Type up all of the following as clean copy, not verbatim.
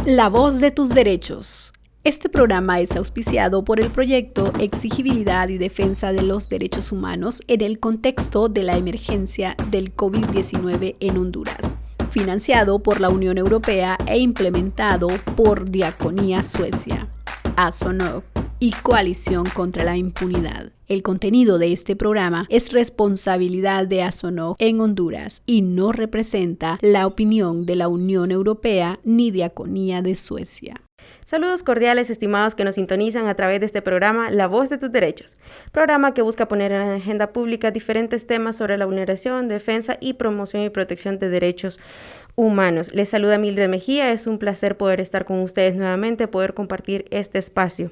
La voz de tus derechos. Este programa es auspiciado por el proyecto Exigibilidad y Defensa de los Derechos Humanos en el contexto de la emergencia del COVID-19 en Honduras, financiado por la Unión Europea e implementado por Diaconía Suecia, ASONOG y Coalición contra la Impunidad. El contenido de este programa es responsabilidad de ASONOG en Honduras y no representa la opinión de la Unión Europea ni Diaconía de Suecia. Saludos cordiales, estimados que nos sintonizan a través de este programa La Voz de tus Derechos, programa que busca poner en la agenda pública diferentes temas sobre la vulneración, defensa y promoción y protección de derechos humanos. Les saluda Mildred Mejía, es un placer poder estar con ustedes nuevamente, poder compartir este espacio.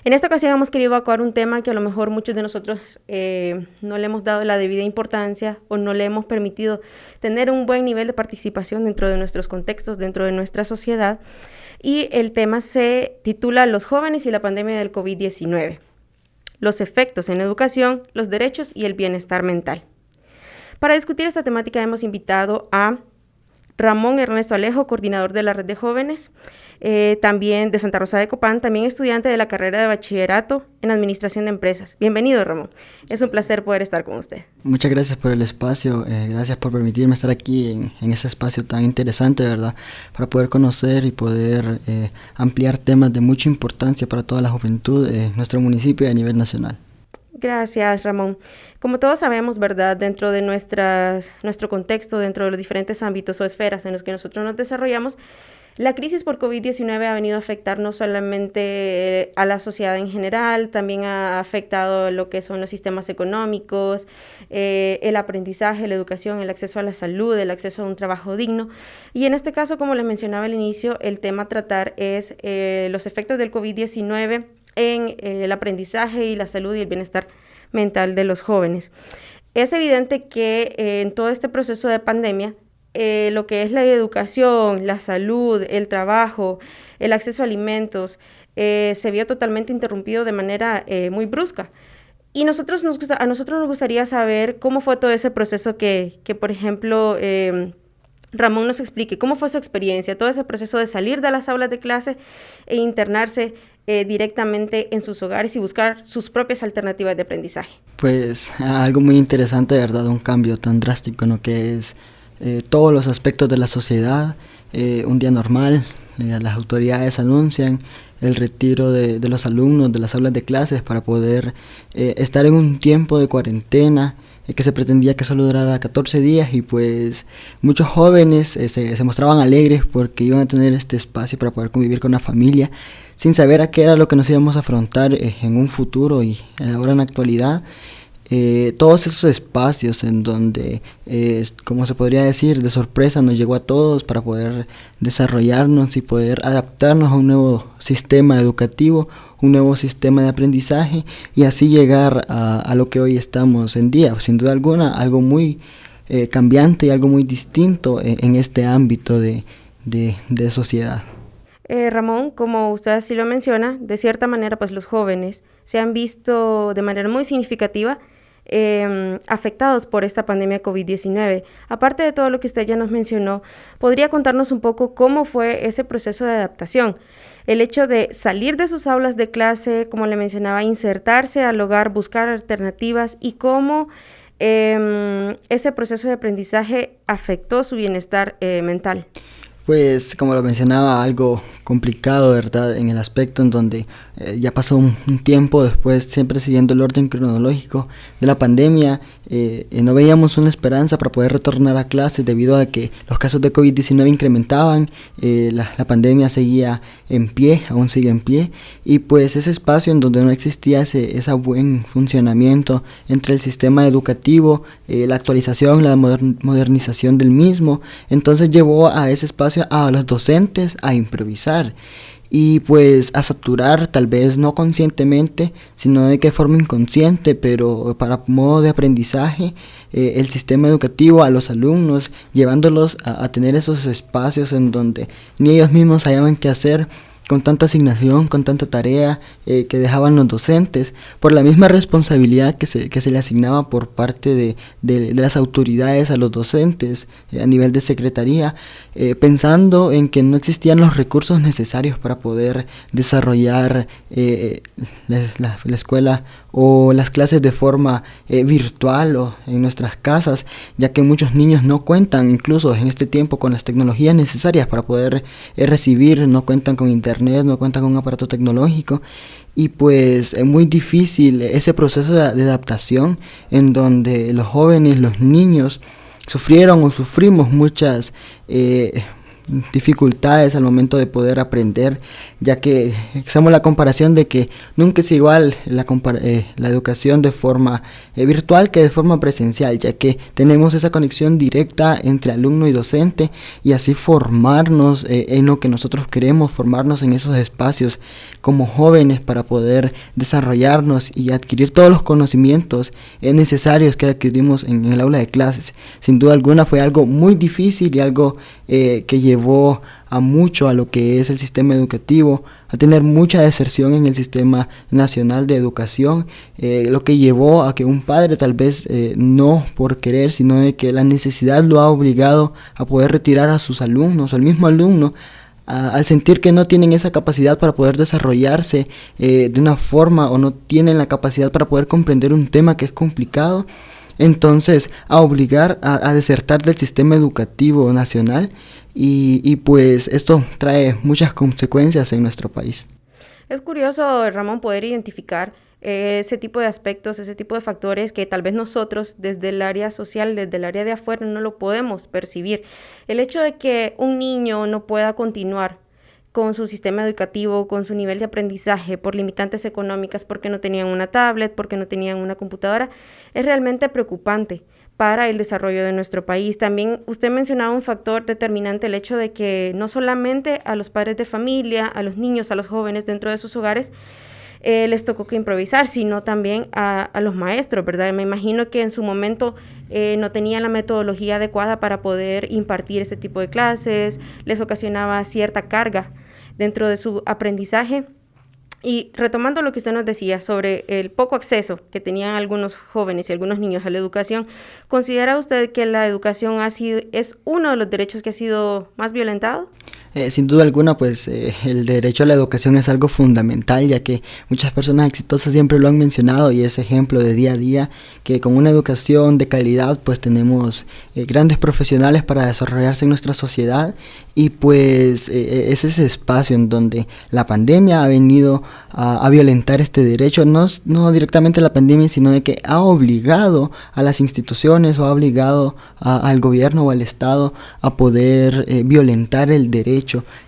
En esta ocasión hemos querido evacuar un tema que a lo mejor muchos de nosotros no le hemos dado la debida importancia o no le hemos permitido tener un buen nivel de participación dentro de nuestros contextos, dentro de nuestra sociedad. Y el tema se titula Los jóvenes y la pandemia del COVID-19, los efectos en educación, los derechos y el bienestar mental. Para discutir esta temática hemos invitado a Ramón Ernesto Alejo, coordinador de la Red de Jóvenes, también de Santa Rosa de Copán, también estudiante de la carrera de bachillerato en Administración de Empresas. Bienvenido, Ramón. Es un placer poder estar con usted. Muchas gracias por el espacio, gracias por permitirme estar aquí en ese espacio tan interesante, ¿verdad? Para poder conocer y poder ampliar temas de mucha importancia para toda la juventud en nuestro municipio y a nivel nacional. Gracias, Ramón. Como todos sabemos, ¿verdad? Dentro de nuestro contexto, dentro de los diferentes ámbitos o esferas en los que nosotros nos desarrollamos, la crisis por COVID-19 ha venido a afectar no solamente a la sociedad en general, también ha afectado lo que son los sistemas económicos, el aprendizaje, la educación, el acceso a la salud, el acceso a un trabajo digno. Y en este caso, como les mencionaba al inicio, el tema a tratar es los efectos del COVID-19 en el aprendizaje y la salud y el bienestar mental de los jóvenes. Es evidente que en todo este proceso de pandemia, lo que es la educación, la salud, el trabajo, el acceso a alimentos, se vio totalmente interrumpido de manera muy brusca. Y a nosotros nos gustaría saber cómo fue todo ese proceso que por ejemplo, Ramón nos explique cómo fue su experiencia, todo ese proceso de salir de las aulas de clase e internarse directamente en sus hogares y buscar sus propias alternativas de aprendizaje. Pues algo muy interesante, ¿verdad? Un cambio tan drástico, ¿no? Que es todos los aspectos de la sociedad, un día normal, las autoridades anuncian el retiro de los alumnos de las aulas de clases para poder estar en un tiempo de cuarentena que se pretendía que solo durara 14 días y pues muchos jóvenes se mostraban alegres porque iban a tener este espacio para poder convivir con la familia sin saber a qué era lo que nos íbamos a afrontar en un futuro y ahora en la actualidad. Todos esos espacios en donde, como se podría decir, de sorpresa nos llegó a todos para poder desarrollarnos y poder adaptarnos a un nuevo sistema educativo, un nuevo sistema de aprendizaje y así llegar a lo que hoy estamos en día. Sin duda alguna, algo muy cambiante y algo muy distinto en este ámbito de sociedad. Ramón, como usted así lo menciona, de cierta manera pues los jóvenes se han visto de manera muy significativa afectados por esta pandemia COVID-19. Aparte de todo lo que usted ya nos mencionó, ¿podría contarnos un poco cómo fue ese proceso de adaptación? El hecho de salir de sus aulas de clase, como le mencionaba, insertarse al hogar, buscar alternativas y cómo ese proceso de aprendizaje afectó su bienestar mental. Pues como lo mencionaba, algo complicado, ¿verdad? En el aspecto en donde ya pasó un tiempo después, siempre siguiendo el orden cronológico de la pandemia, no veíamos una esperanza para poder retornar a clases debido a que los casos de COVID-19 incrementaban, la pandemia seguía en pie, aún sigue en pie, y pues ese espacio en donde no existía ese buen funcionamiento entre el sistema educativo, la actualización, la modernización del mismo, entonces llevó a ese espacio a los docentes a improvisar y pues a saturar, tal vez no conscientemente, sino de que forma inconsciente, pero para modo de aprendizaje, el sistema educativo a los alumnos, llevándolos a tener esos espacios en donde ni ellos mismos hallaban qué hacer con tanta asignación, con tanta tarea que dejaban los docentes, por la misma responsabilidad que se le asignaba por parte de las autoridades a los docentes a nivel de secretaría, pensando en que no existían los recursos necesarios para poder desarrollar la escuela o las clases de forma virtual o en nuestras casas, ya que muchos niños no cuentan incluso en este tiempo con las tecnologías necesarias para poder recibir, no cuentan con internet, no cuentan con un aparato tecnológico, y pues es muy difícil ese proceso de adaptación en donde los jóvenes, los niños sufrieron o sufrimos muchas dificultades al momento de poder aprender, ya que hacemos la comparación de que nunca es igual la educación de forma virtual que de forma presencial, ya que tenemos esa conexión directa entre alumno y docente, y así formarnos en lo que nosotros queremos, formarnos en esos espacios como jóvenes para poder desarrollarnos y adquirir todos los conocimientos necesarios que adquirimos en el aula de clases. Sin duda alguna fue algo muy difícil y algo que llevó a mucho a lo que es el sistema educativo, a tener mucha deserción en el sistema nacional de educación, lo que llevó a que un padre tal vez no por querer, sino de que la necesidad lo ha obligado a poder retirar a sus alumnos, o al mismo alumno, al sentir que no tienen esa capacidad para poder desarrollarse de una forma, o no tienen la capacidad para poder comprender un tema que es complicado, entonces a obligar a desertar del sistema educativo nacional, y pues esto trae muchas consecuencias en nuestro país. Es curioso, Ramón, poder identificar ese tipo de aspectos, ese tipo de factores que tal vez nosotros desde el área social, desde el área de afuera no lo podemos percibir. El hecho de que un niño no pueda continuar con su sistema educativo, con su nivel de aprendizaje por limitantes económicas, porque no tenían una tablet, porque no tenían una computadora, es realmente preocupante para el desarrollo de nuestro país. También usted mencionaba un factor determinante, el hecho de que no solamente a los padres de familia, a los niños, a los jóvenes dentro de sus hogares, les tocó que improvisar, sino también a los maestros, ¿verdad? Me imagino que en su momento no tenían la metodología adecuada para poder impartir este tipo de clases, les ocasionaba cierta carga dentro de su aprendizaje. Y retomando lo que usted nos decía sobre el poco acceso que tenían algunos jóvenes y algunos niños a la educación, ¿considera usted que la educación es uno de los derechos que ha sido más violentado? Sin duda alguna, pues el derecho a la educación es algo fundamental, ya que muchas personas exitosas siempre lo han mencionado, y es ejemplo de día a día que con una educación de calidad pues tenemos grandes profesionales para desarrollarse en nuestra sociedad, y pues es ese espacio en donde la pandemia ha venido a violentar este derecho, no directamente la pandemia, sino de que ha obligado a las instituciones o ha obligado al gobierno o al Estado a poder violentar el derecho,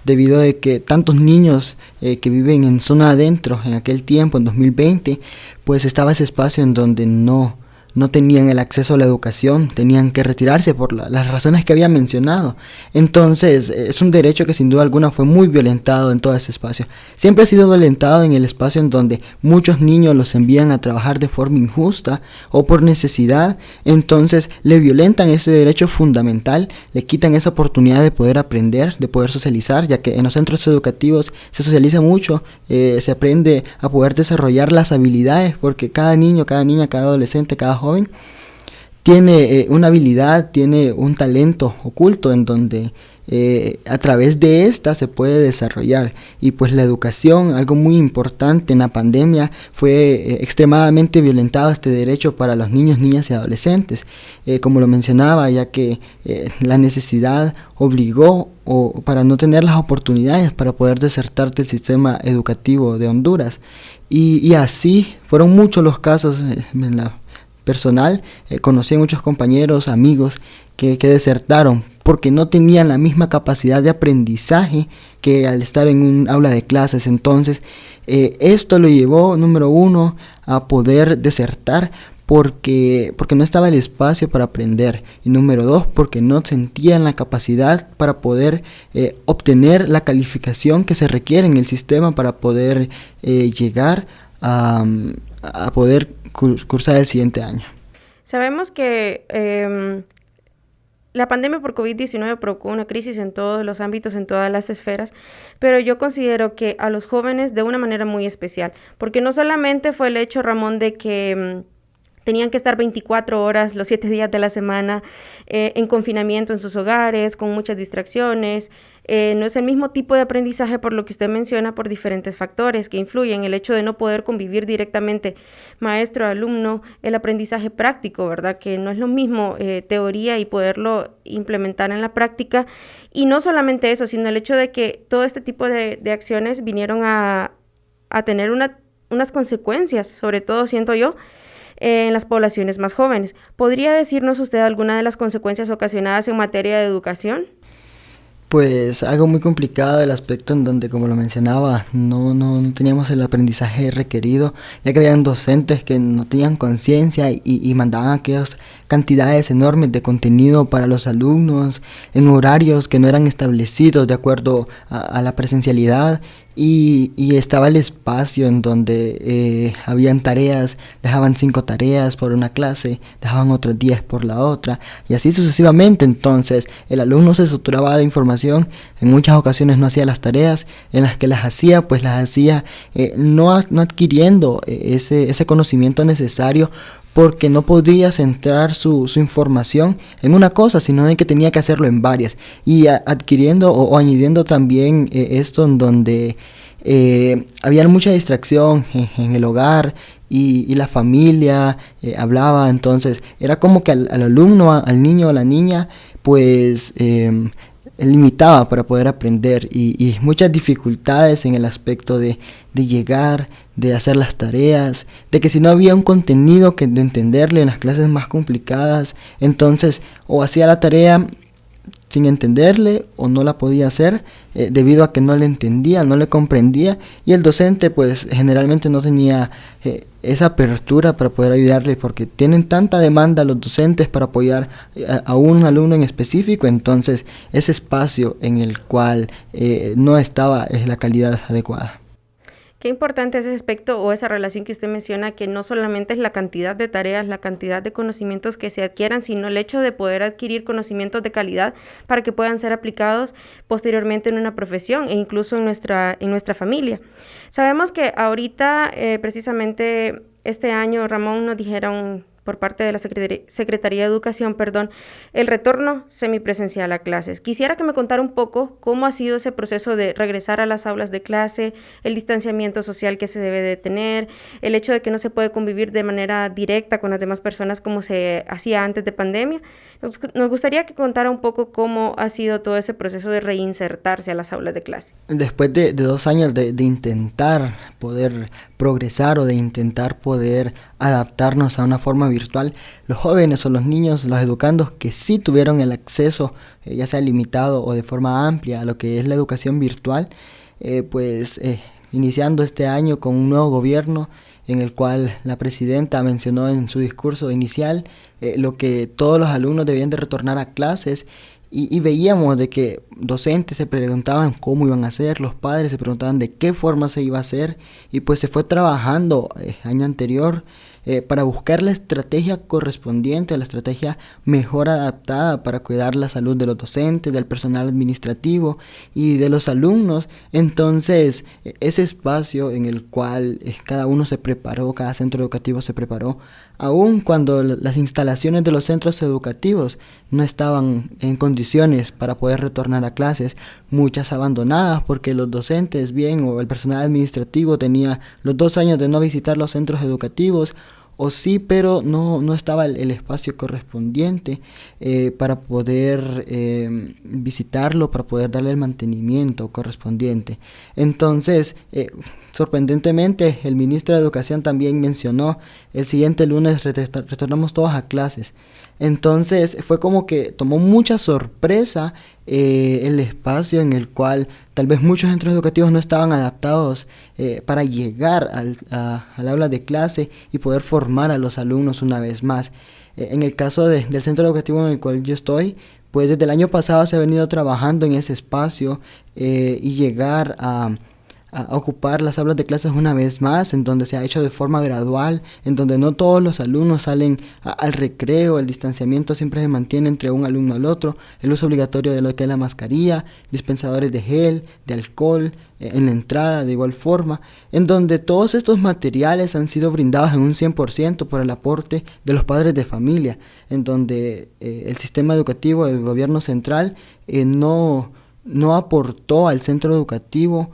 debido a que tantos niños que viven en zona adentro en aquel tiempo, en 2020, pues estaba ese espacio en donde no tenían el acceso a la educación, tenían que retirarse por las razones que había mencionado. Entonces es un derecho que sin duda alguna fue muy violentado en todo ese espacio. Siempre ha sido violentado en el espacio en donde muchos niños los envían a trabajar de forma injusta o por necesidad. Entonces le violentan ese derecho fundamental, le quitan esa oportunidad de poder aprender, de poder socializar, ya que en los centros educativos se socializa mucho, se aprende a poder desarrollar las habilidades, porque cada niño, cada niña, cada adolescente, cada joven tiene una habilidad, tiene un talento oculto en donde a través de esta se puede desarrollar. Y pues la educación, algo muy importante en la pandemia, fue extremadamente violentado este derecho para los niños, niñas y adolescentes, como lo mencionaba, ya que la necesidad obligó para no tener las oportunidades para poder desertar del sistema educativo de Honduras, y así fueron muchos los casos en la personal. Conocí a muchos compañeros, amigos que desertaron porque no tenían la misma capacidad de aprendizaje que al estar en un aula de clases. Entonces esto lo llevó, número uno, a poder desertar porque no estaba el espacio para aprender, y número dos, porque no sentían la capacidad para poder obtener la calificación que se requiere en el sistema para poder llegar a poder cursar el siguiente año. Sabemos que La pandemia por COVID-19 provocó una crisis en todos los ámbitos, en todas las esferas, pero yo considero que a los jóvenes de una manera muy especial, porque no solamente fue el hecho, Ramón, de que tenían que estar 24 horas los 7 días de la semana en confinamiento en sus hogares, con muchas distracciones. No es el mismo tipo de aprendizaje por lo que usted menciona, por diferentes factores que influyen. El hecho de no poder convivir directamente maestro-alumno, el aprendizaje práctico, ¿verdad? Que no es lo mismo teoría y poderlo implementar en la práctica. Y no solamente eso, sino el hecho de que todo este tipo de acciones vinieron a tener unas consecuencias, sobre todo siento yo, en las poblaciones más jóvenes. ¿Podría decirnos usted alguna de las consecuencias ocasionadas en materia de educación? Pues algo muy complicado el aspecto en donde, como lo mencionaba, no teníamos el aprendizaje requerido, ya que habían docentes que no tenían conciencia y mandaban aquellas cantidades enormes de contenido para los alumnos en horarios que no eran establecidos de acuerdo a la presencialidad. Y estaba el espacio en donde habían tareas, dejaban 5 tareas por una clase, dejaban otras 10 por la otra, y así sucesivamente. Entonces el alumno se saturaba de información, en muchas ocasiones no hacía las tareas, en las que las hacía, pues las hacía no adquiriendo ese conocimiento necesario, porque no podría centrar su información en una cosa, sino en que tenía que hacerlo en varias, y adquiriendo o añadiendo también esto en donde había mucha distracción en el hogar, y la familia hablaba. Entonces era como que al alumno, al niño o a la niña, pues limitaba para poder aprender, y muchas dificultades en el aspecto de llegar, de hacer las tareas, de que si no había un contenido de entenderle en las clases más complicadas, entonces o hacía la tarea sin entenderle o no la podía hacer debido a que no le entendía, no le comprendía, y el docente pues generalmente no tenía esa apertura para poder ayudarle, porque tienen tanta demanda los docentes para apoyar a un alumno en específico. Entonces ese espacio en el cual no estaba la calidad adecuada. Qué importante ese aspecto o esa relación que usted menciona, que no solamente es la cantidad de tareas, la cantidad de conocimientos que se adquieran, sino el hecho de poder adquirir conocimientos de calidad para que puedan ser aplicados posteriormente en una profesión e incluso en nuestra familia. Sabemos que ahorita, precisamente este año, Ramón, nos dijeron por parte de la Secretaría de Educación, el retorno semipresencial a clases. Quisiera que me contara un poco cómo ha sido ese proceso de regresar a las aulas de clase, el distanciamiento social que se debe de tener, el hecho de que no se puede convivir de manera directa con las demás personas como se hacía antes de pandemia. Nos gustaría que contara un poco cómo ha sido todo ese proceso de reinsertarse a las aulas de clase. Después de 2 años de intentar poder progresar o de intentar poder adaptarnos a una forma virtual, los jóvenes o los niños, los educandos que sí tuvieron el acceso, ya sea limitado o de forma amplia, a lo que es la educación virtual, iniciando este año con un nuevo gobierno en el cual la presidenta mencionó en su discurso inicial lo que todos los alumnos debían de retornar a clases, y veíamos de que docentes se preguntaban cómo iban a hacer, los padres se preguntaban de qué forma se iba a hacer, y pues se fue trabajando año anterior para buscar la estrategia correspondiente, la estrategia mejor adaptada para cuidar la salud de los docentes, del personal administrativo y de los alumnos. Entonces, ese espacio en el cual cada uno se preparó, cada centro educativo se preparó, aun cuando las instalaciones de los centros educativos no estaban en condiciones para poder retornar a clases, muchas abandonadas porque los docentes o el personal administrativo tenía los 2 años de no visitar los centros educativos, o sí, pero no estaba el espacio correspondiente para poder visitarlo, para poder darle el mantenimiento correspondiente. Entonces, sorprendentemente, el ministro de Educación también mencionó: el siguiente lunes retornamos todos a clases. Entonces fue como que tomó mucha sorpresa el espacio en el cual tal vez muchos centros educativos no estaban adaptados para llegar al aula de clase y poder formar a los alumnos una vez más. En el caso del centro educativo en el cual yo estoy, pues desde el año pasado se ha venido trabajando en ese espacio y llegar a a ocupar las aulas de clases una vez más, en donde se ha hecho de forma gradual, en donde no todos los alumnos salen al recreo, el distanciamiento siempre se mantiene entre un alumno al otro, el uso obligatorio de lo que es la mascarilla, dispensadores de gel, de alcohol, en la entrada de igual forma, en donde todos estos materiales han sido brindados en un 100% por el aporte de los padres de familia, en donde el sistema educativo del gobierno central no aportó al centro educativo,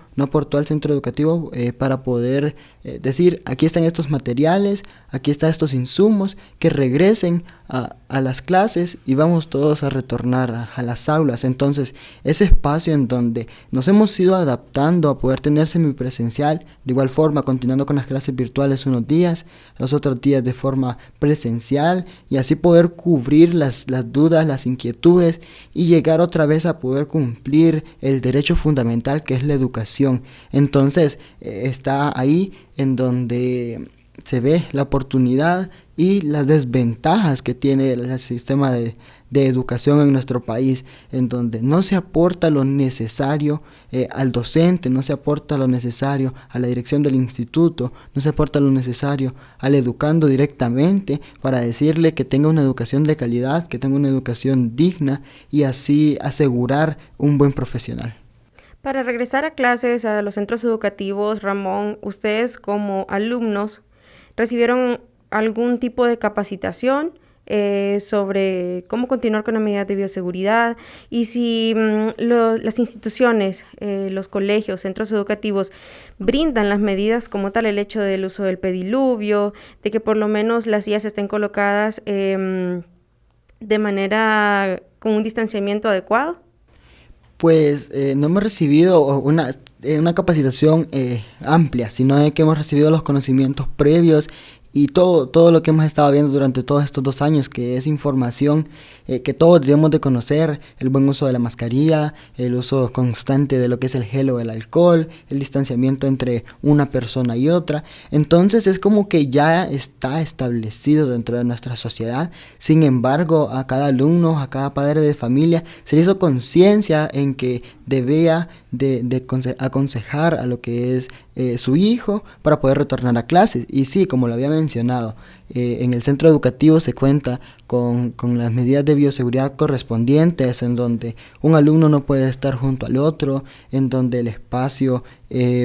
para poder decir, aquí están estos materiales, aquí están estos insumos, que regresen a las clases y vamos todos a retornar a las aulas. Entonces, ese espacio en donde nos hemos ido adaptando a poder tener semipresencial, de igual forma continuando con las clases virtuales unos días, los otros días de forma presencial, y así poder cubrir las dudas, las inquietudes y llegar otra vez a poder cumplir el derecho fundamental que es la educación. Entonces, está ahí en donde se ve la oportunidad y las desventajas que tiene el sistema de educación en nuestro país, en donde no se aporta lo necesario al docente, no se aporta lo necesario a la dirección del instituto, no se aporta lo necesario al educando directamente para decirle que tenga una educación de calidad, que tenga una educación digna y así asegurar un buen profesional. Para regresar a clases, a los centros educativos, Ramón, ustedes como alumnos recibieron algún tipo de capacitación sobre cómo continuar con las medidas de bioseguridad y si las instituciones, los colegios, centros educativos brindan las medidas como tal, el hecho del uso del pediluvio, de que por lo menos las sillas estén colocadas de manera con un distanciamiento adecuado. Pues no hemos recibido una capacitación amplia, sino de que hemos recibido los conocimientos previos y todo lo que hemos estado viendo durante todos estos 2 años, que es información que todos debemos de conocer: el buen uso de la mascarilla, el uso constante de lo que es el gel o el alcohol, el distanciamiento entre una persona y otra. Entonces es como que ya está establecido dentro de nuestra sociedad. Sin embargo, a cada alumno, a cada padre de familia se le hizo conciencia en que debía de aconsejar a lo que es su hijo para poder retornar a clases. Y sí, como lo había mencionado, en el centro educativo se cuenta con las medidas de bioseguridad correspondientes, en donde un alumno no puede estar junto al otro, en donde el espacio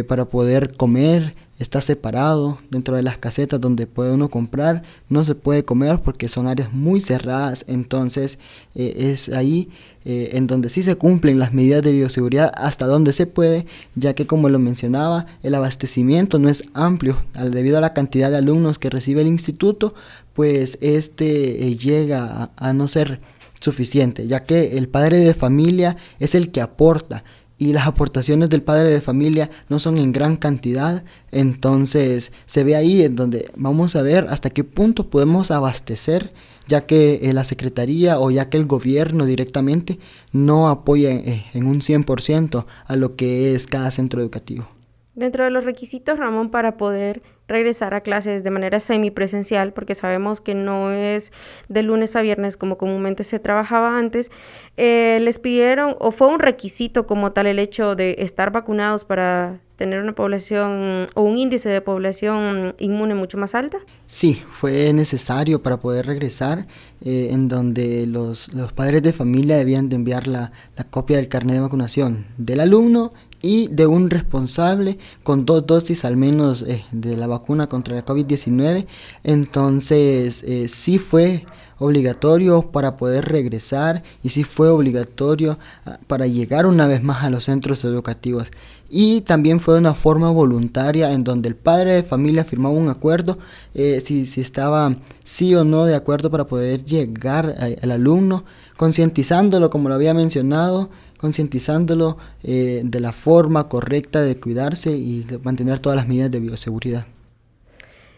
para poder comer está separado. Dentro de las casetas donde puede uno comprar no se puede comer porque son áreas muy cerradas. Entonces es ahí en donde sí se cumplen las medidas de bioseguridad hasta donde se puede, ya que, como lo mencionaba, el abastecimiento no es amplio debido a la cantidad de alumnos que recibe el instituto, pues llega a no ser suficiente, ya que el padre de familia es el que aporta y las aportaciones del padre de familia no son en gran cantidad. Entonces se ve ahí en donde vamos a ver hasta qué punto podemos abastecer, ya que la secretaría o ya que el gobierno directamente no apoya en un 100% a lo que es cada centro educativo. Dentro de los requisitos, Ramón, para poder regresar a clases de manera semipresencial, porque sabemos que no es de lunes a viernes como comúnmente se trabajaba antes, les pidieron, o fue un requisito como tal, el hecho de estar vacunados para tener una población o un índice de población inmune mucho más alta. Sí, fue necesario para poder regresar, en donde los padres de familia debían de enviar la copia del carnet de vacunación del alumno y de un responsable con 2 dosis al menos de la vacuna contra el COVID-19. Entonces sí fue obligatorio para poder regresar y sí fue obligatorio para llegar una vez más a los centros educativos. Y también fue una forma voluntaria en donde el padre de familia firmaba un acuerdo, si estaba sí o no de acuerdo para poder llegar al alumno, concientizándolo, como lo había mencionado, concientizándolo de la forma correcta de cuidarse y de mantener todas las medidas de bioseguridad.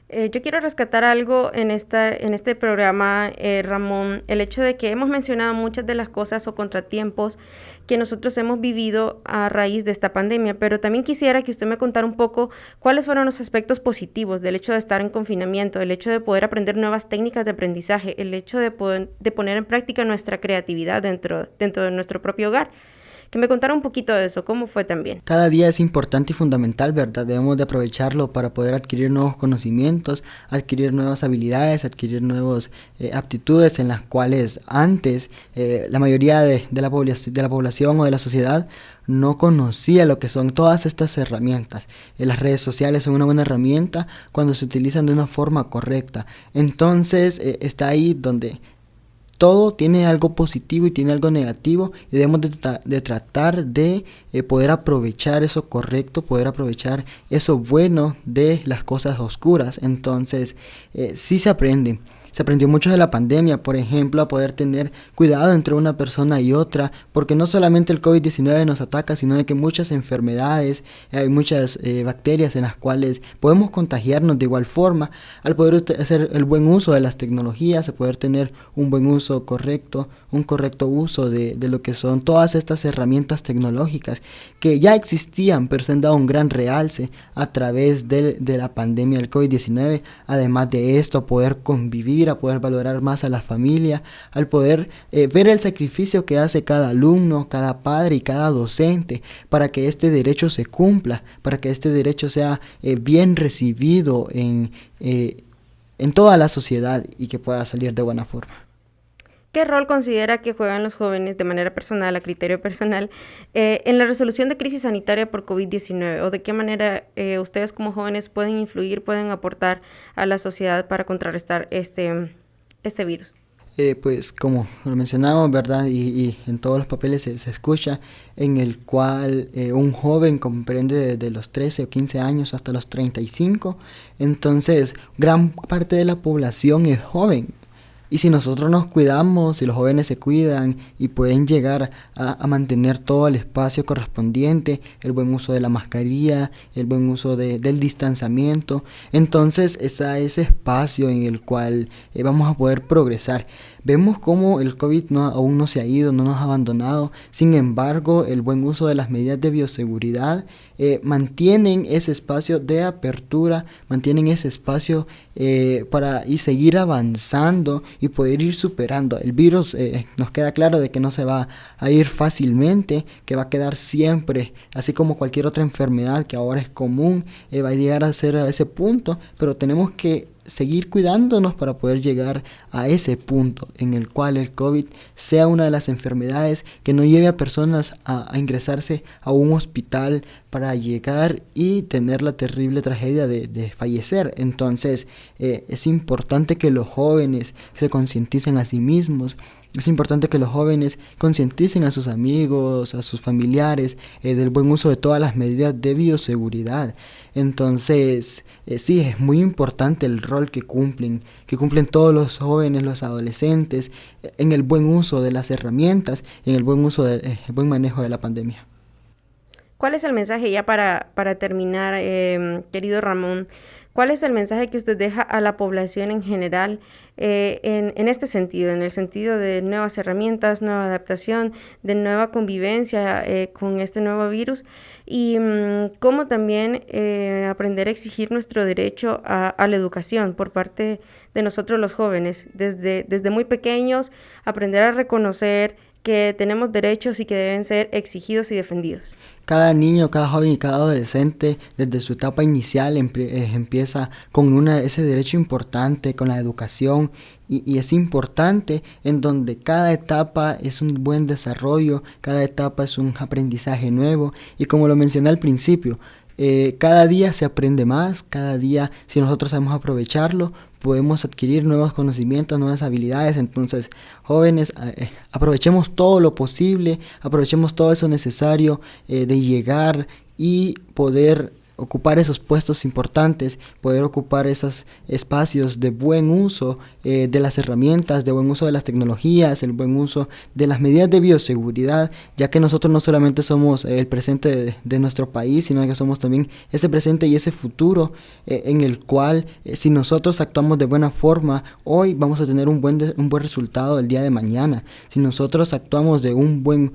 Yo quiero rescatar algo en este programa, Ramón, el hecho de que hemos mencionado muchas de las cosas o contratiempos que nosotros hemos vivido a raíz de esta pandemia, pero también quisiera que usted me contara un poco cuáles fueron los aspectos positivos del hecho de estar en confinamiento, el hecho de poder aprender nuevas técnicas de aprendizaje, el hecho de poner en práctica nuestra creatividad dentro de nuestro propio hogar. Que me contara un poquito de eso, ¿cómo fue también? Cada día es importante y fundamental, ¿verdad? Debemos de aprovecharlo para poder adquirir nuevos conocimientos, adquirir nuevas habilidades, adquirir nuevas aptitudes en las cuales antes la mayoría de la población o de la sociedad no conocía lo que son todas estas herramientas. Las redes sociales son una buena herramienta cuando se utilizan de una forma correcta. Entonces está ahí donde todo tiene algo positivo y tiene algo negativo y debemos de tratar de poder aprovechar eso correcto, poder aprovechar eso bueno de las cosas oscuras. Entonces sí se aprende. Se aprendió mucho de la pandemia, por ejemplo, a poder tener cuidado entre una persona y otra, porque no solamente el COVID-19 nos ataca, sino de que muchas enfermedades, hay muchas bacterias en las cuales podemos contagiarnos de igual forma. Al poder hacer el buen uso de las tecnologías, a poder tener un buen uso correcto, un correcto uso de lo que son todas estas herramientas tecnológicas que ya existían, pero se han dado un gran realce a través de la pandemia del COVID-19. Además de esto, poder convivir, a poder valorar más a la familia, al poder ver el sacrificio que hace cada alumno, cada padre y cada docente para que este derecho se cumpla, para que este derecho sea bien recibido en toda la sociedad y que pueda salir de buena forma. ¿Qué rol considera que juegan los jóvenes de manera personal, a criterio personal, en la resolución de crisis sanitaria por COVID-19? ¿O de qué manera ustedes como jóvenes pueden influir, pueden aportar a la sociedad para contrarrestar este virus? Pues como lo mencionamos, ¿verdad? Y en todos los papeles se escucha, en el cual un joven comprende desde los 13 o 15 años hasta los 35. Entonces, gran parte de la población es joven. Y si nosotros nos cuidamos, si los jóvenes se cuidan y pueden llegar a mantener todo el espacio correspondiente, el buen uso de la mascarilla, el buen uso del distanciamiento, entonces es ese espacio en el cual vamos a poder progresar. Vemos cómo el COVID aún no se ha ido, no nos ha abandonado. Sin embargo, el buen uso de las medidas de bioseguridad mantienen ese espacio de apertura, mantienen ese espacio para seguir avanzando y poder ir superando. El virus nos queda claro de que no se va a ir fácilmente, que va a quedar siempre, así como cualquier otra enfermedad que ahora es común, va a llegar a ser a ese punto, pero tenemos que seguir cuidándonos para poder llegar a ese punto en el cual el COVID sea una de las enfermedades que no lleve a personas a ingresarse a un hospital para llegar y tener la terrible tragedia de fallecer. Entonces es importante que los jóvenes se concienticen a sí mismos. Es importante que los jóvenes concienticen a sus amigos, a sus familiares, del buen uso de todas las medidas de bioseguridad. Entonces, sí, es muy importante el rol que cumplen todos los jóvenes, los adolescentes, en el buen uso de las herramientas, en el buen uso el buen manejo de la pandemia. ¿Cuál es el mensaje ya para terminar, querido Ramón? ¿Cuál es el mensaje que usted deja a la población en general en este sentido, en el sentido de nuevas herramientas, nueva adaptación, de nueva convivencia con este nuevo virus? Y cómo también aprender a exigir nuestro derecho a la educación por parte de nosotros los jóvenes, desde muy pequeños, aprender a reconocer que tenemos derechos y que deben ser exigidos y defendidos. Cada niño, cada joven y cada adolescente desde su etapa inicial empieza con ese derecho importante, con la educación, y es importante en donde cada etapa es un buen desarrollo, cada etapa es un aprendizaje nuevo, y como lo mencioné al principio, cada día se aprende más, cada día si nosotros sabemos aprovecharlo, podemos adquirir nuevos conocimientos, nuevas habilidades. Entonces, jóvenes, aprovechemos todo lo posible, aprovechemos todo eso necesario de llegar y poder ocupar esos puestos importantes, poder ocupar esos espacios de buen uso de las herramientas, de buen uso de las tecnologías, el buen uso de las medidas de bioseguridad, ya que nosotros no solamente somos el presente de nuestro país, sino que somos también ese presente y ese futuro en el cual si nosotros actuamos de buena forma, hoy vamos a tener un buen resultado el día de mañana. Si nosotros actuamos de un buen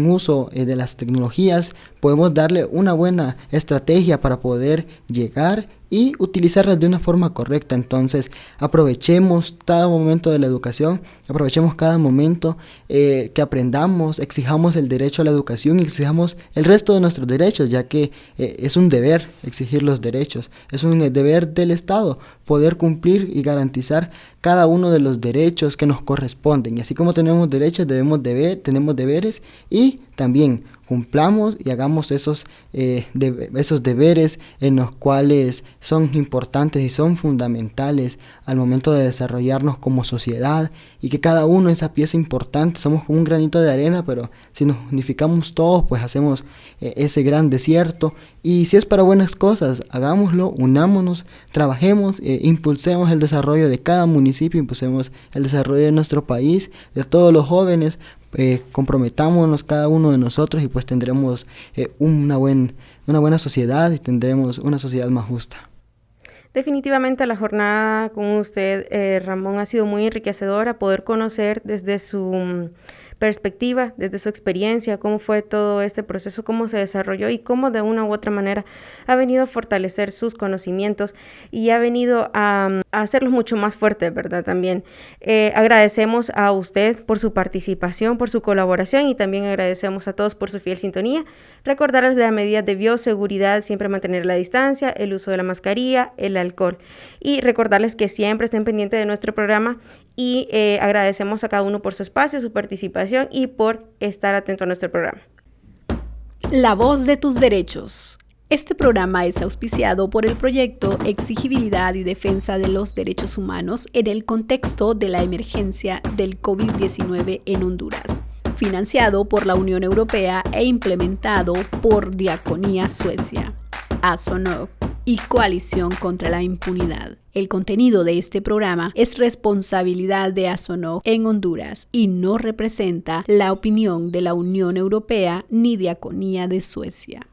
uso de las tecnologías, podemos darle una buena estrategia para poder llegar y utilizarlas de una forma correcta. Entonces aprovechemos cada momento de la educación, aprovechemos cada momento que aprendamos, exijamos el derecho a la educación y exijamos el resto de nuestros derechos, ya que es un deber exigir los derechos, es un deber del Estado poder cumplir y garantizar cada uno de los derechos que nos corresponden. Y así como tenemos derechos, tenemos deberes, y también cumplamos y hagamos esos deberes en los cuales son importantes y son fundamentales al momento de desarrollarnos como sociedad, y que cada uno es esa pieza importante. Somos como un granito de arena, pero si nos unificamos todos, pues hacemos ese gran desierto. Y si es para buenas cosas, hagámoslo, unámonos, trabajemos, impulsemos el desarrollo de cada municipio, impulsemos el desarrollo de nuestro país, de todos los jóvenes. Comprometámonos cada uno de nosotros, y pues tendremos una buena sociedad, y tendremos una sociedad más justa. Definitivamente la jornada con usted, Ramón, ha sido muy enriquecedora, poder conocer desde su perspectiva, desde su experiencia, cómo fue todo este proceso, cómo se desarrolló y cómo de una u otra manera ha venido a fortalecer sus conocimientos y ha venido a hacerlos mucho más fuertes, ¿verdad? También agradecemos a usted por su participación, por su colaboración, y también agradecemos a todos por su fiel sintonía. Recordarles de las medidas de bioseguridad, siempre mantener la distancia, el uso de la mascarilla, el alcohol, y recordarles que siempre estén pendientes de nuestro programa, y agradecemos a cada uno por su espacio, su participación y por estar atento a nuestro programa. La voz de tus derechos. Este programa es auspiciado por el proyecto Exigibilidad y Defensa de los Derechos Humanos en el contexto de la emergencia del COVID-19 en Honduras, financiado por la Unión Europea e implementado por Diaconía Suecia, ASONOG y Coalición contra la Impunidad. El contenido de este programa es responsabilidad de ASONOG en Honduras y no representa la opinión de la Unión Europea ni Diaconía de Suecia.